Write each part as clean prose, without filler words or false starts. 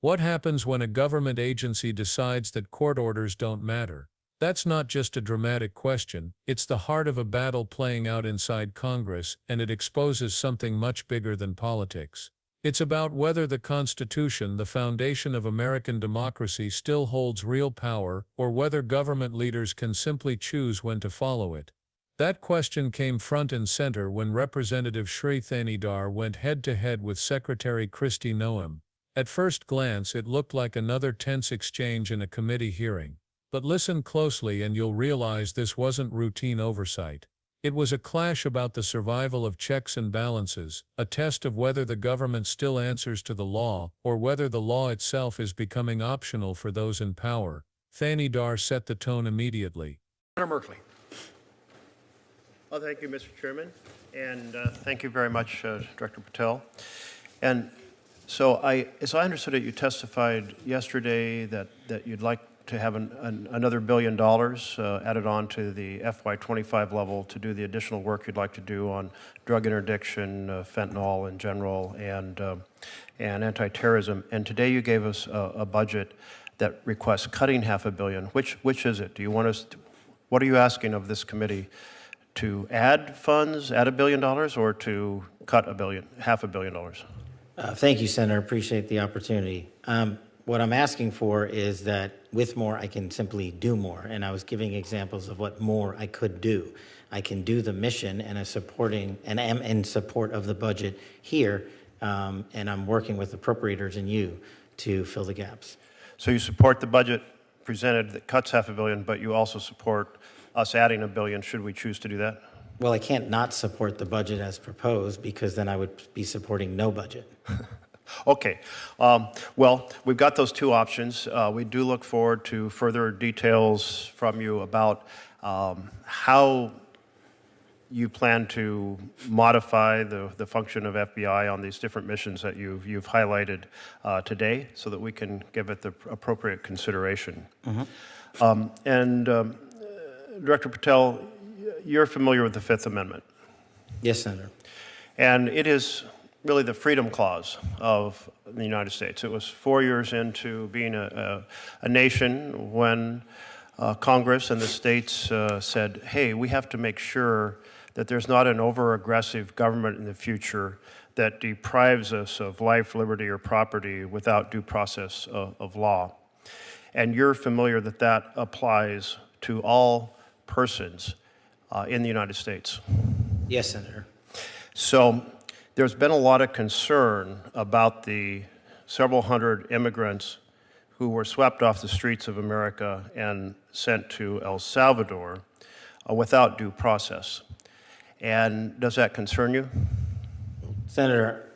What happens when a government agency decides that court orders don't matter? That's not just a dramatic question, it's the heart of a battle playing out inside Congress, and it exposes something much bigger than politics. It's about whether the Constitution, the foundation of American democracy, still holds real power, or whether government leaders can simply choose when to follow it. That question came front and center when Representative Shri Thanidar went head-to-head with Secretary Kristi Noem. At first glance, it looked like another tense exchange in a committee hearing. But listen closely and you'll realize this wasn't routine oversight. It was a clash about the survival of checks and balances, a test of whether the government still answers to the law, or whether the law itself is becoming optional for those in power. Thanidar set the tone immediately. Senator Merkley. Well, thank you, Mr. Chairman, and thank you very much, Director Patel. And so as I understood it, you testified yesterday that you'd like to have another $1 billion added on to the FY25 level to do the additional work you'd like to do on drug interdiction, fentanyl in general, and anti-terrorism. And today you gave us a budget that requests cutting $500 million. Which is it? Do you want us to, what are you asking of this committee? To add funds, add $1 billion, or to cut $500 million? Thank you, Senator. Appreciate the opportunity. What I'm asking for is that with more, I can simply do more. And I was giving examples of what more I could do. I can do the mission and am in support of the budget here, and I'm working with appropriators and you to fill the gaps. So you support the budget presented that cuts $500 million, but you also support us adding $1 billion should we choose to do that? Well, I can't not support the budget as proposed because then I would be supporting no budget. Okay. Well, we've got those two options. We do look forward to further details from you about how you plan to modify the function of FBI on these different missions that you've highlighted today so that we can give it the appropriate consideration. Mm-hmm. Director Patel, you're familiar with the Fifth Amendment. Yes, Senator. And it is really the freedom clause of the United States. It was 4 years into being a nation when Congress and the states said, hey, we have to make sure that there's not an over-aggressive government in the future that deprives us of life, liberty, or property without due process of law. And you're familiar that that applies to all persons in the United States. Yes, Senator. So there's been a lot of concern about the several hundred immigrants who were swept off the streets of America and sent to El Salvador without due process. And does that concern you? Senator,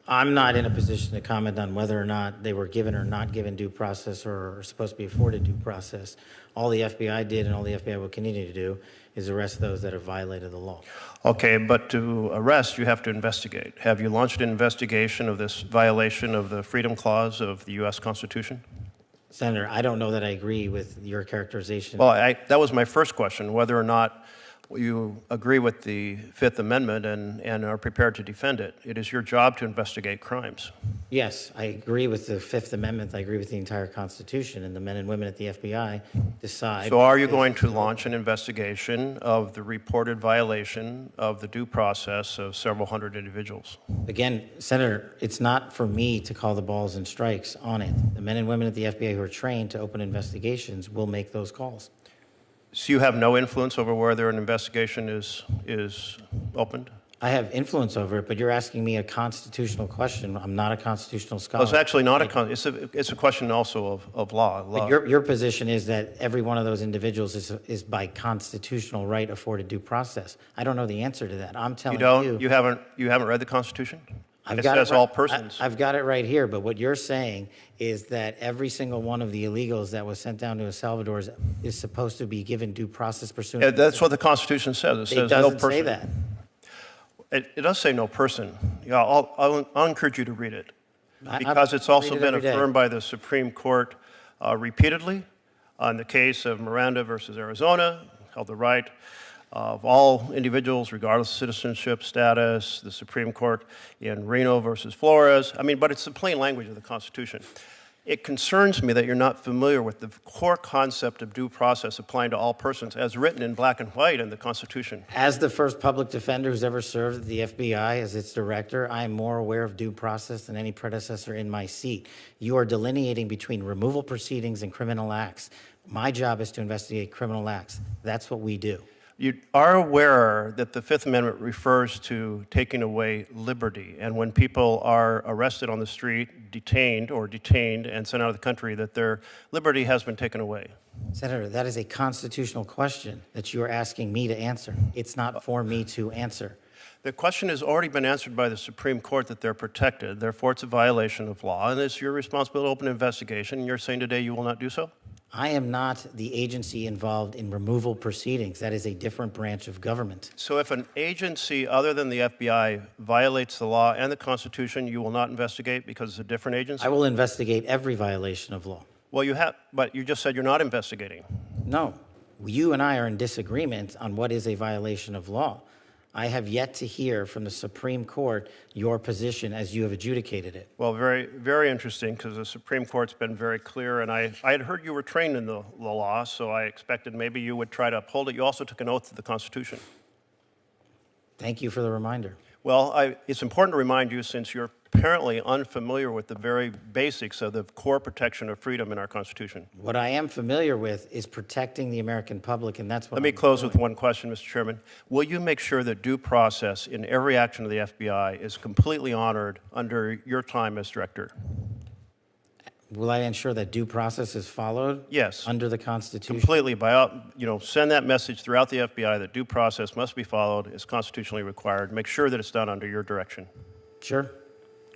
I'm not in a position to comment on whether or not they were given or not given due process or are supposed to be afforded due process. All the FBI did and all the FBI will continue to do is arrest those that have violated the law. Okay, but to arrest, you have to investigate. Have you launched an investigation of this violation of the Freedom Clause of the U.S. Constitution? Senator, I don't know that I agree with your characterization. Well, that was my first question, whether or not you agree with the Fifth Amendment and are prepared to defend it. It is your job to investigate crimes. Yes, I agree with the Fifth Amendment. I agree with the entire Constitution, and the men and women at the FBI decide. So are you going to launch an investigation of the reported violation of the due process of several hundred individuals? Again, Senator, it's not for me to call the balls and strikes on it. The men and women at the FBI who are trained to open investigations will make those calls. So you have no influence over whether an investigation is opened? I have influence over it, but you're asking me a constitutional question. I'm not a constitutional scholar. Well, it's actually not it's a question also of law. But your position is that every one of those individuals is by constitutional right afforded due process. I don't know the answer to that. I'm telling you. You haven't read the Constitution? It says all persons. I've got it right here, but what you're saying is that every single one of the illegals that was sent down to El Salvador is supposed to be given due process pursuant. Yeah, that's what the Constitution says. It says no person. It doesn't say that. It does say no person. Yeah, I'll encourage you to read it because it's also been affirmed by the Supreme Court repeatedly. On the case of Miranda versus Arizona, held the right of all individuals, regardless of citizenship status, the Supreme Court in Reno versus Flores. I mean, but it's the plain language of the Constitution. It concerns me that you're not familiar with the core concept of due process applying to all persons as written in black and white in the Constitution. As the first public defender who's ever served at the FBI as its director, I am more aware of due process than any predecessor in my seat. You are delineating between removal proceedings and criminal acts. My job is to investigate criminal acts. That's what we do. You are aware that the Fifth Amendment refers to taking away liberty, and when people are arrested on the street, detained and sent out of the country, that their liberty has been taken away. Senator, that is a constitutional question that you are asking me to answer. It's not for me to answer. The question has already been answered by the Supreme Court that they're protected, therefore it's a violation of law, and it's your responsibility to open an investigation, and you're saying today you will not do so? I am not the agency involved in removal proceedings. That is a different branch of government. So if an agency other than the FBI violates the law and the Constitution, you will not investigate because it's a different agency? I will investigate every violation of law. Well, you have, but you just said you're not investigating. No, you and I are in disagreement on what is a violation of law. I have yet to hear from the Supreme Court your position as you have adjudicated it. Well, very, very interesting, because the Supreme Court's been very clear, and I had heard you were trained in the law, so I expected maybe you would try to uphold it. You also took an oath to the Constitution. Thank you for the reminder. Well, it's important to remind you, since you're apparently unfamiliar with the very basics of the core protection of freedom in our Constitution. What I am familiar with is protecting the American public, and that's what Let me close with one question, Mr. Chairman. Will you make sure that due process in every action of the FBI is completely honored under your time as director? Will I ensure that due process is followed? Yes. Under the Constitution? Completely. Send that message throughout the FBI that due process must be followed, is constitutionally required. Make sure that it's done under your direction. Sure.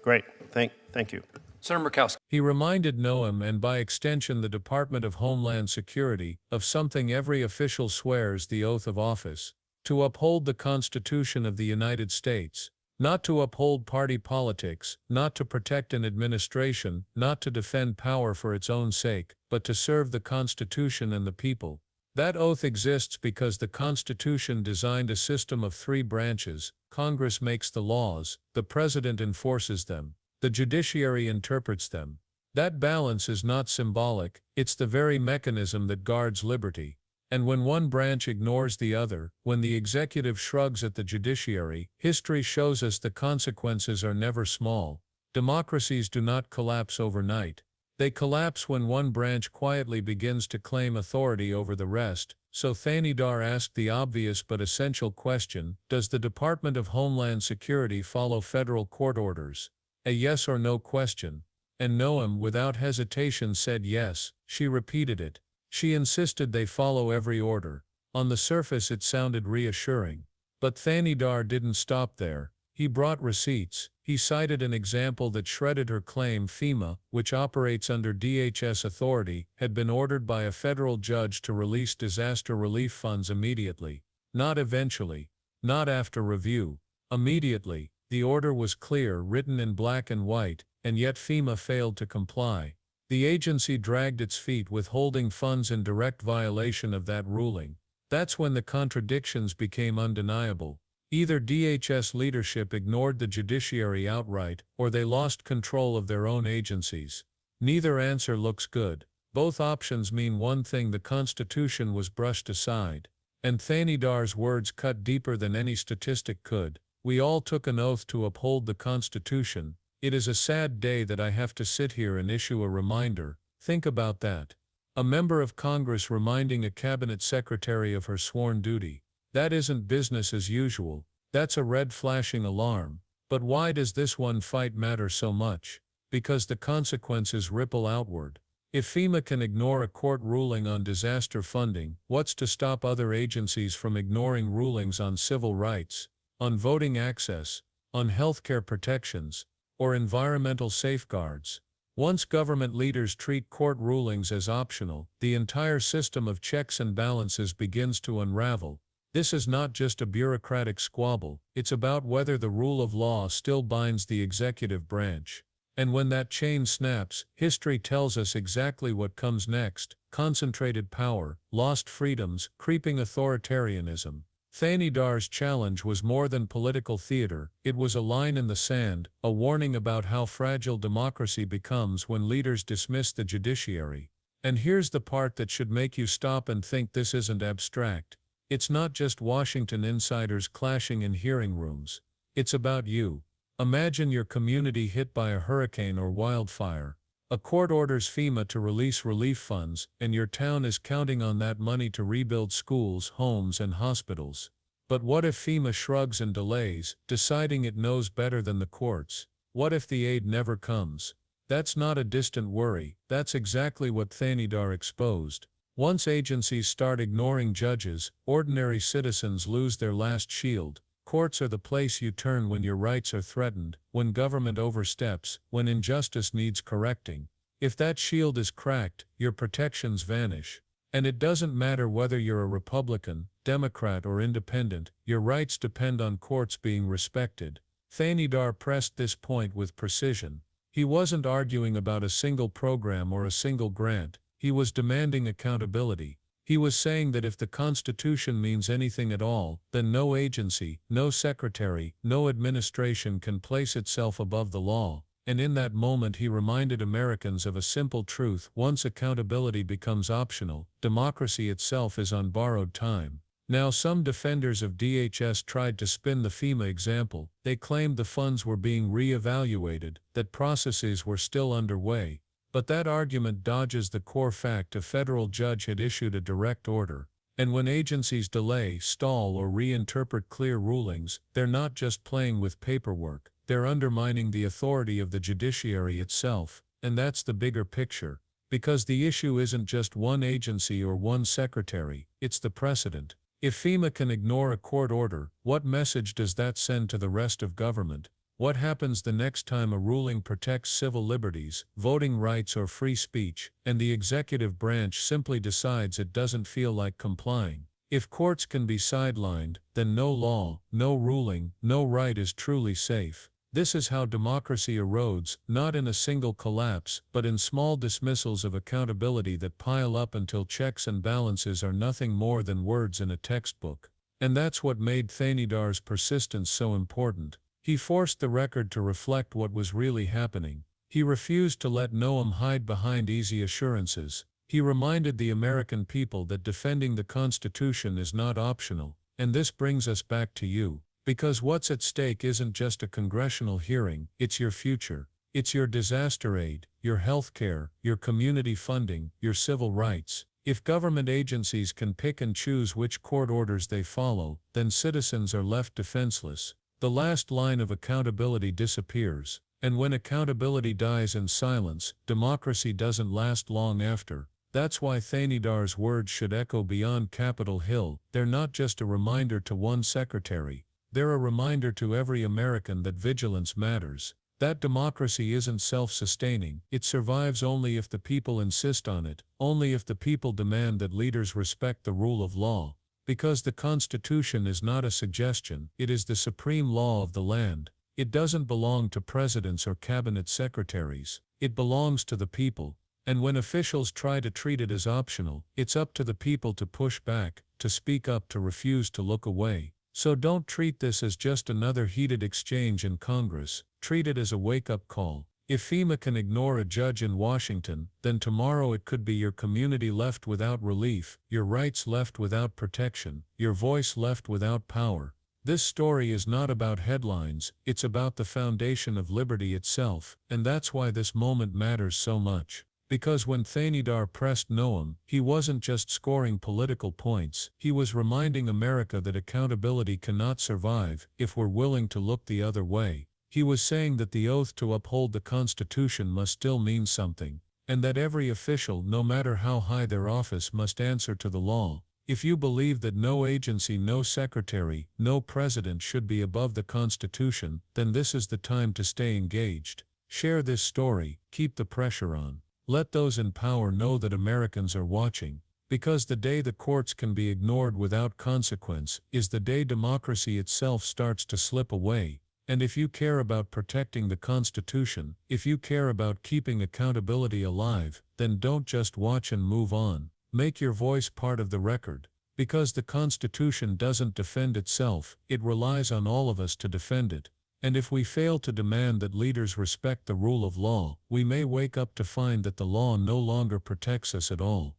Great. Thank you. Senator Murkowski. He reminded Noam, and by extension the Department of Homeland Security, of something every official swears the oath of office: to uphold the Constitution of the United States. Not to uphold party politics, not to protect an administration, not to defend power for its own sake, but to serve the Constitution and the people. That oath exists because the Constitution designed a system of three branches. Congress makes the laws, the President enforces them, the judiciary interprets them. That balance is not symbolic, it's the very mechanism that guards liberty. And when one branch ignores the other, when the executive shrugs at the judiciary, history shows us the consequences are never small. Democracies do not collapse overnight. They collapse when one branch quietly begins to claim authority over the rest. So Thanidar asked the obvious but essential question: does the Department of Homeland Security follow federal court orders? A yes or no question. And Noam, without hesitation, said yes. She repeated it. She insisted they follow every order. On the surface it sounded reassuring. But Thanidar didn't stop there. He brought receipts. He cited an example that shredded her claim. FEMA, which operates under DHS authority, had been ordered by a federal judge to release disaster relief funds immediately. Not eventually. Not after review. Immediately. The order was clear, written in black and white, and yet FEMA failed to comply. The agency dragged its feet, withholding funds in direct violation of that ruling. That's when the contradictions became undeniable. Either DHS leadership ignored the judiciary outright, or they lost control of their own agencies. Neither answer looks good. Both options mean one thing: the Constitution was brushed aside. And Thanidar's words cut deeper than any statistic could. We all took an oath to uphold the Constitution. It is a sad day that I have to sit here and issue a reminder. Think about that. A member of Congress reminding a cabinet secretary of her sworn duty. That isn't business as usual. That's a red flashing alarm. But why does this one fight matter so much? Because the consequences ripple outward. If FEMA can ignore a court ruling on disaster funding, what's to stop other agencies from ignoring rulings on civil rights, on voting access, on healthcare protections, or environmental safeguards? Once government leaders treat court rulings as optional, the entire system of checks and balances begins to unravel. This is not just a bureaucratic squabble, it's about whether the rule of law still binds the executive branch. And when that chain snaps, history tells us exactly what comes next: concentrated power, lost freedoms, creeping authoritarianism. Thanidar's challenge was more than political theater, it was a line in the sand, a warning about how fragile democracy becomes when leaders dismiss the judiciary. And here's the part that should make you stop and think this isn't abstract. It's not just Washington insiders clashing in hearing rooms. It's about you. Imagine your community hit by a hurricane or wildfire. A court orders FEMA to release relief funds, and your town is counting on that money to rebuild schools, homes, and hospitals. But what if FEMA shrugs and delays, deciding it knows better than the courts? What if the aid never comes? That's not a distant worry, that's exactly what Thanidar exposed. Once agencies start ignoring judges, ordinary citizens lose their last shield. Courts are the place you turn when your rights are threatened, when government oversteps, when injustice needs correcting. If that shield is cracked, your protections vanish. And it doesn't matter whether you're a Republican, Democrat, or Independent, your rights depend on courts being respected. Thanidar pressed this point with precision. He wasn't arguing about a single program or a single grant, he was demanding accountability. He was saying that if the Constitution means anything at all, then no agency, no secretary, no administration can place itself above the law. And in that moment he reminded Americans of a simple truth: once accountability becomes optional, democracy itself is on borrowed time. Now some defenders of DHS tried to spin the FEMA example. They claimed the funds were being re-evaluated, that processes were still underway. But that argument dodges the core fact: a federal judge had issued a direct order. And when agencies delay, stall, or reinterpret clear rulings, they're not just playing with paperwork, they're undermining the authority of the judiciary itself. And that's the bigger picture. Because the issue isn't just one agency or one secretary, it's the precedent. If FEMA can ignore a court order, what message does that send to the rest of government? What happens the next time a ruling protects civil liberties, voting rights, or free speech, and the executive branch simply decides it doesn't feel like complying? If courts can be sidelined, then no law, no ruling, no right is truly safe. This is how democracy erodes, not in a single collapse, but in small dismissals of accountability that pile up until checks and balances are nothing more than words in a textbook. And that's what made Thanidar's persistence so important. He forced the record to reflect what was really happening. He refused to let Noam hide behind easy assurances. He reminded the American people that defending the Constitution is not optional. And this brings us back to you. Because what's at stake isn't just a congressional hearing, it's your future. It's your disaster aid, your health care, your community funding, your civil rights. If government agencies can pick and choose which court orders they follow, then citizens are left defenseless. The last line of accountability disappears, and when accountability dies in silence, democracy doesn't last long after. That's why Thanidar's words should echo beyond Capitol Hill. They're not just a reminder to one secretary, they're a reminder to every American that vigilance matters. That democracy isn't self-sustaining, it survives only if the people insist on it, only if the people demand that leaders respect the rule of law. Because the Constitution is not a suggestion, it is the supreme law of the land. It doesn't belong to presidents or cabinet secretaries. It belongs to the people. And when officials try to treat it as optional, it's up to the people to push back, to speak up, to refuse to look away. So don't treat this as just another heated exchange in Congress. Treat it as a wake-up call. If FEMA can ignore a judge in Washington, then tomorrow it could be your community left without relief, your rights left without protection, your voice left without power. This story is not about headlines, it's about the foundation of liberty itself, and that's why this moment matters so much. Because when Thanidar pressed Noam, he wasn't just scoring political points, he was reminding America that accountability cannot survive if we're willing to look the other way. He was saying that the oath to uphold the Constitution must still mean something, and that every official, no matter how high their office, must answer to the law. If you believe that no agency, no secretary, no president should be above the Constitution, then this is the time to stay engaged. Share this story, keep the pressure on. Let those in power know that Americans are watching. Because the day the courts can be ignored without consequence is the day democracy itself starts to slip away. And if you care about protecting the Constitution, if you care about keeping accountability alive, then don't just watch and move on. Make your voice part of the record. Because the Constitution doesn't defend itself, it relies on all of us to defend it. And if we fail to demand that leaders respect the rule of law, we may wake up to find that the law no longer protects us at all.